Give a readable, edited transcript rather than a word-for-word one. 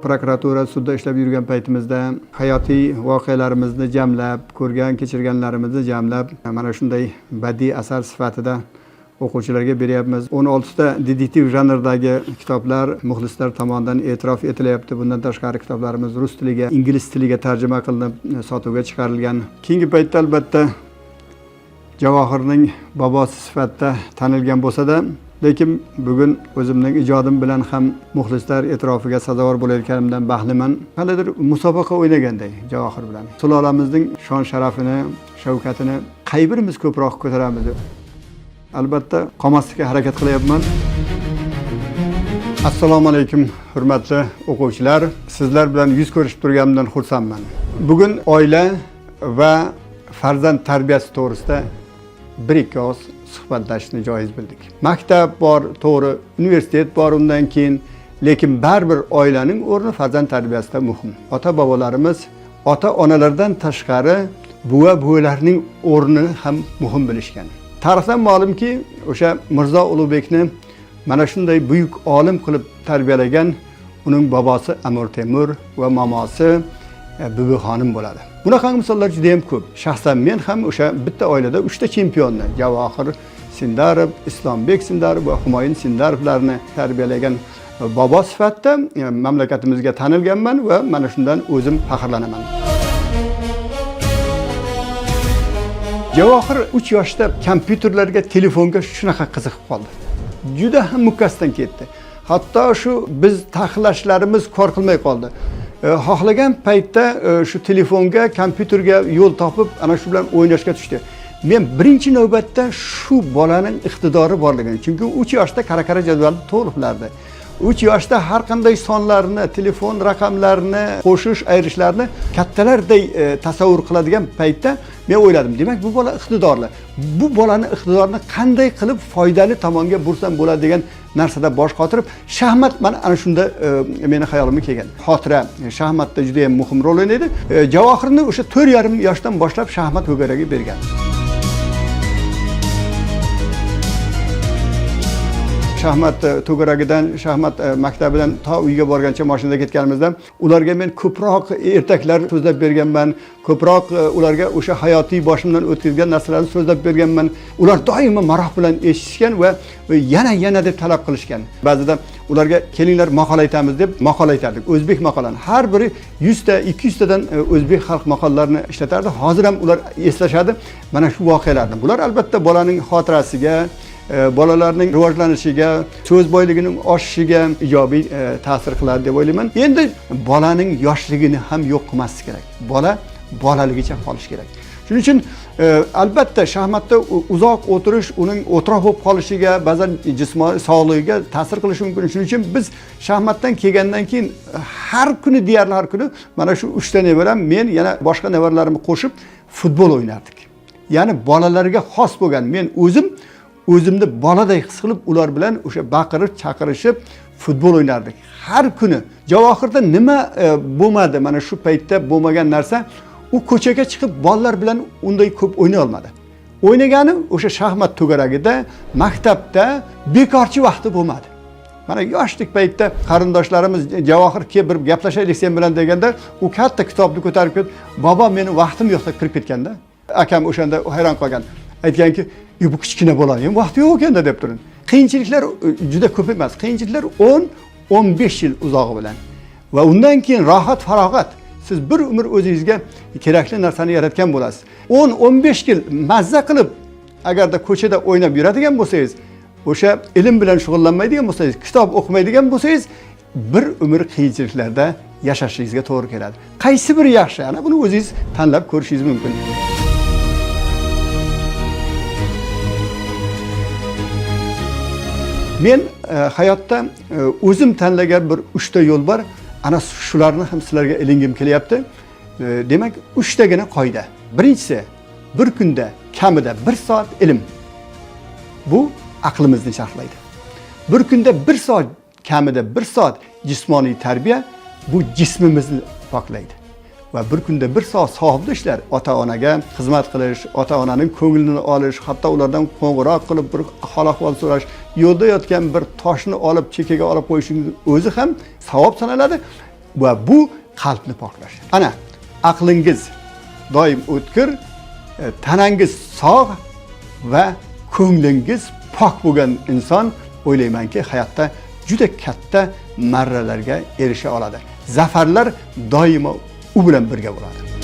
Prokuratura sudda ishlab yurgan paytimizda hayotiy voqealarimizni jamlab, ko'rgan, kechirganlarimizni jamlab, mana shunday badiiy asar sifatida o'quvchilarga beryapmiz. 16 ta detektiv janridagi kitoblar muxlislar tomonidan e'tirof etilyapti. Bundan tashqari kitoblarimiz rus tiliga, ingliz tiliga tarjima qilinib sotuvga chiqarilgan. Keyingi paytda albatta Javohirning bobosi sifatida tanilgan bo'lsa-da, lekin bugun o'zimning ijodim bilan ham muxlislar e'tirofiga sazovor bo'layotganimdan baxtliman. Qandaydir musobaqa o'ynaganday Javohir bilan sulolamizning shon sharafini, shavkatini qay birimiz ko'proq ko'taramiz? Albatta qolmaslikka harakat qilyapman. Assalomu alaykum hurmatli o'quvchilar. Sizlar bilan yuz ko'rishib turganimdan xursandman. Bugun oila va farzand tarbiyasi to'g'risida bir-ikki oz suhbatlashishni joiz bildik. Maktab bor, to'g'ri, universitet bor undan keyin, lekin baribir oilaning o'rni farzand tarbiyasida muhim. Ota-bobolarimiz ota-onalardan tashqari buva-buvilarning o'rnini ham muhim bilishgan. Tarixdan ma'lumki, o'sha Mirzo Ulug'bekni mana shunday buyuk olim qilib tarbiyalagan uning bobosi Amir Temur va momosi Bibixonim bo'ladi. Bunaqa misollar juda ham ko'p. Shaxsan men ham o'sha bitta oilada 3 ta chempionni, Javohir Sindarov, Islombek Sindarov va Humoyun Sindarovlarni tarbiyalagan bobo sifatida mamlakatimizga tanilganman va mana shundan o'zim faxrlanaman. Javohir 3 yoshda kompyuterlarga, telefonga shunaqa qiziqib qoldi. Juda ham mukkasidan ketdi. Hatto shu biz taxlashlarimiz kor qilmay qoldi. Xohlagan paytda shu telefonga, kompyuterga yo'l topib, ana shu bilan o'ynashga tushdi. Men birinchi navbatda shu bolaning iqtidori borligini, chunki 3 yoshda qara jadvalni to'liq bilardi. 3 yoshda har qanday sonlarni, telefon raqamlarini, qo'shish, ayirishlarni kattalarday tasavvur qiladigan paytda men o'yladim, demak bu bola iqtidorli. Bu bolaning iqtidorini qanday qilib foydali tomonga bursam bo'ladi degan narsada bosh qotirib, shaxmat mana ana shunda meni xayolimga kelgan. Xotira shaxmatda juda ham muhim rol o'ynaydi. Javohirni o'sha 4,5 yoshdan boshlab shaxmat o'garaga bergan. Shaxmat to'garagidan, shaxmat maktabidan to uyga borgancha mashinada ketganimizda ularga men ko'proq ertaklar so'zlab berganman, ko'proq ularga o'sha hayotiy boshimdan o'tkazgan narsalarni so'zlab berganman. Ular doimo maroq bilan eshitishgan va yana deb talab qilishgan. Ba'zida ularga kelinglar maqol aytamiz deb maqol aytardik. O'zbek maqolani. Har biri 100 ta, 200 tadan o'zbek xalq maqollarini ishlatardi. Hozir ham ular eslashadi mana shu voqealarni. Bular albatta bolaning xotirasiga, bolalarning rivojlanishiga, so'z boyligining oshishiga ijobiy ta'sir qiladi deb o'ylayman. Endi bolaning yoshligini ham yo'q qilmaslik kerak. Bola bolaligicha qolishi kerak. Shuning uchun albatta shaxmatda uzoq o'tirish uning o'tiroq bo'lib qolishiga, ba'zan jismoniy sog'lig'iga ta'sir qilishi mumkin. Shuning uchun biz shaxmatdan kelgandan keyin har kuni deyarli har kuni mana shu 3 ta nevaram, men yana boshqa nevaralarimni qo'shib futbol o'ynardik. Ya'ni bolalarga xos bo'lgan men o'zimni boladay his qilib ular bilan o'sha baqirib, chaqirishib futbol o'ynardik. Har kuni. Javohirda nima bo'lmadi, mana shu paytda bo'lmagan narsa, u ko'chaga chiqib bolalar bilan unday ko'p o'ynay olmadi. O'ynagani o'sha shaxmat to'garagida, maktabda bekorchi vaqti bo'lmadi. Mana yoshlik paytda qarindoshlarimiz Javohir kelib bir gaplashaylik sen bilan deganda, u katta kitobni ko'tarib kelib, "Bobo, meni vaqtim yo'q" deb kirib ketganda, akam o'shanda hayron qolgan. Aytganki, bu kichkina bolaning ham vaqti yo'q ekanda deb turin. Qiyinchiliklar juda ko'p emas. Qiyinchiliklar 10-15 yil uzog'i bilan. Va undan keyin rohat, farog'at. Siz bir umr o'zingizga kerakli narsani yaratgan bo'lasiz. 10-15 yil mazza qilib agarda ko'chada o'ynab yuradigan bo'lsangiz, o'sha ilm bilan shug'ullanmaydigan bo'lsangiz, kitob o'qimaydigan bo'lsangiz, bir umr qiyinchiliklarda yashashingizga to'g'ri keladi. Qaysi biri yaxshi? Ana buni o'zingiz tanlab ko'rishingiz mumkin. Men hayotda o'zim tanlagan bir 3 ta yo'l bor. Ana shularni ham sizlarga ilingim kelyapti. Demak, 3 tagina qoida. Birinchisi, bir kunda kamida 1 soat ilm. Bu aqlimizni sharhlaydi. Bir kunda 1 soat, kamida 1 soat jismoniy tarbiya bu jismimizni poklaydi. Va bir kunda 1 soat savobli ishlar, ota-onaga xizmat qilish, ota-onaning ko'nglini olish, hatto ulardan qo'ng'iroq qilib bir hol-ahvol so'rash, yo'lda yotgan bir toshni olib chekkaga olib qo'yishingiz o'zi ham savob sanaladi. va bu qalbni poklash. Ana aqlingiz doim o'tkir, tanangiz sog' va ko'nglingiz pok bo'lgan inson o'ylaymanki hayotda juda katta marralarga erisha oladi. Zafarlar doimo u bilan birga bo'ladi.